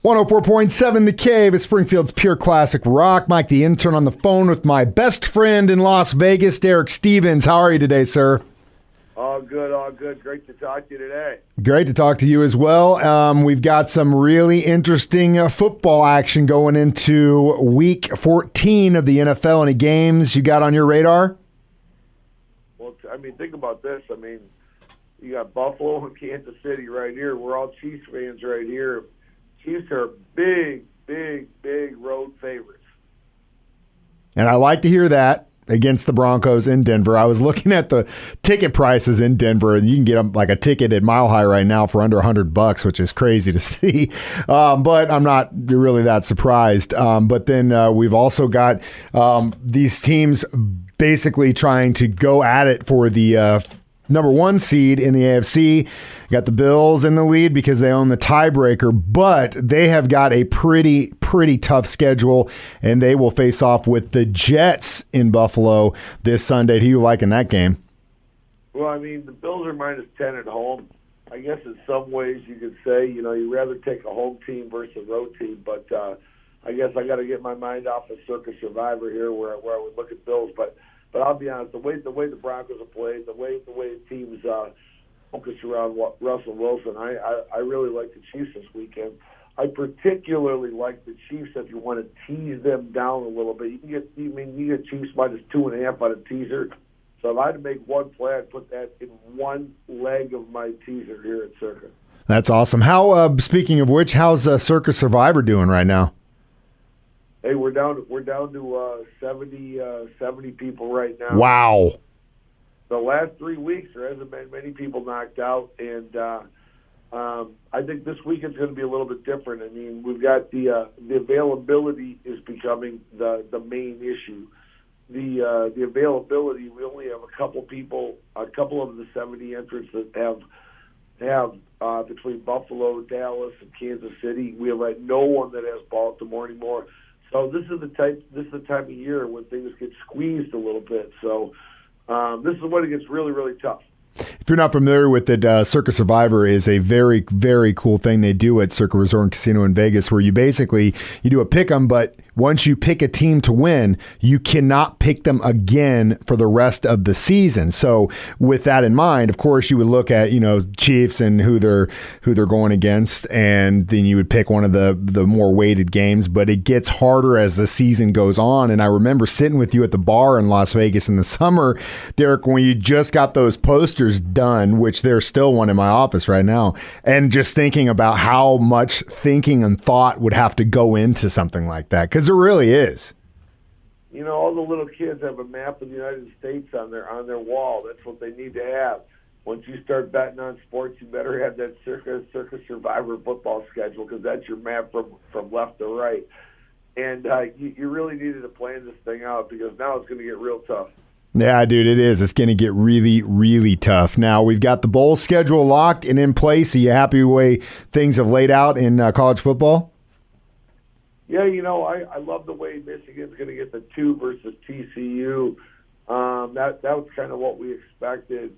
104.7 The Cave is Springfield's pure classic rock. Mike the Intern on the phone with my best friend in Las Vegas, Derek Stevens. How are you today, sir? All good, all good. Great to talk to you today. Great to talk to you as well. We've got some really interesting football action going into Week 14 of the NFL. Any games you got on your radar? Well, think about this. You got Buffalo and Kansas City right here. We're all Chiefs fans right here. Chiefs are big road favorites. And I like to hear that against the Broncos in Denver. I was looking at the ticket prices in Denver, and you can get like a ticket at Mile High right now for under $100, which is crazy to see. But I'm not really that surprised. But then we've also got these teams basically trying to go at it for the number one seed in the AFC. You got the Bills in the lead because they own the tiebreaker, but they have got a pretty tough schedule, and they will face off with the Jets in Buffalo this Sunday. Who you like in that game? Well, the Bills are -10 at home. I guess in some ways you could say, you'd rather take a home team versus a road team, but I guess I got to get my mind off of Circa Survivor here where I would look at Bills, but I'll be honest, the way the Broncos have played, the way the teams focus around Russell Wilson, I really like the Chiefs this weekend. I particularly like the Chiefs if you want to tease them down a little bit. You get Chiefs -2.5 on a teaser. So if I had to make one play, I'd put that in one leg of my teaser here at Circa. That's awesome. How speaking of which, how's Circa Survivor doing right now? Hey, we're down to 70 people right now. Wow. The last 3 weeks, there hasn't been many people knocked out, and I think this weekend's going to be a little bit different. We've got the availability is becoming the main issue. The availability, we only have a couple of the 70 entrants that have between Buffalo, Dallas, and Kansas City. We have no one that has Baltimore anymore. So this is the time of year when things get squeezed a little bit. So this is when it gets really, really tough. If you're not familiar with it, Circa Survivor is a very, very cool thing they do at Circa Resort and Casino in Vegas, where you do a pick 'em, but once you pick a team to win, you cannot pick them again for the rest of the season. So with that in mind, of course, you would look at Chiefs and who they're going against, and then you would pick one of the more weighted games. But it gets harder as the season goes on. And I remember sitting with you at the bar in Las Vegas in the summer, Derek, when you just got those posters done, which there's still one in my office right now, and just thinking about how much thinking and thought would have to go into something like that, because there really is. All the little kids have a map of the United States on their wall. That's what they need to have. Once you start betting on sports, you better have that Circa Survivor football schedule, because that's your map from left to right. And you really needed to plan this thing out, because now it's going to get real tough. Yeah, dude, it is. It's going to get really, really tough. Now, we've got the bowl schedule locked and in place. Are you happy with the way things have laid out in college football? Yeah, I love the way Michigan's going to get the 2 versus TCU. That was kind of what we expected.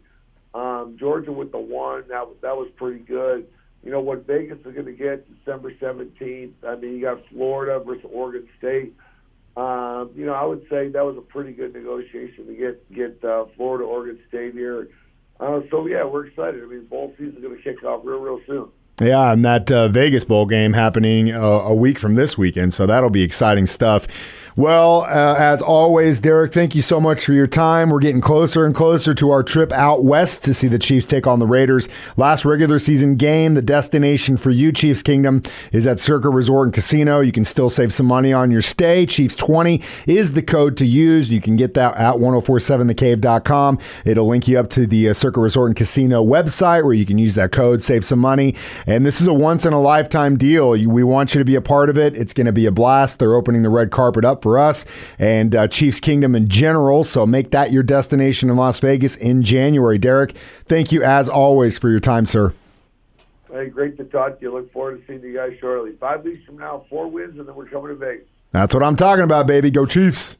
Georgia with the 1, that was pretty good. What Vegas is going to get December 17th. You got Florida versus Oregon State. I would say that was a pretty good negotiation to get Florida, Oregon State here. So yeah, we're excited. Bowl season's going to kick off real soon. Yeah, and that Vegas Bowl game happening a week from this weekend, so that'll be exciting stuff. Well, as always, Derek, thank you so much for your time. We're getting closer and closer to our trip out west to see the Chiefs take on the Raiders. Last regular season game, the destination for you, Chiefs Kingdom, is at Circa Resort and Casino. You can still save some money on your stay. Chiefs20 is the code to use. You can get that at 1047thecave.com. It'll link you up to the Circa Resort and Casino website where you can use that code, save some money. And this is a once-in-a-lifetime deal. We want you to be a part of it. It's going to be a blast. They're opening the red carpet up for us and Chiefs Kingdom in general, so make that your destination in Las Vegas in January. Derek, thank you as always for your time, sir. Hey, great to talk to you. Look forward to seeing you guys shortly. 5 weeks from now, 4 wins, and then we're coming to Vegas. That's what I'm talking about, baby. Go Chiefs.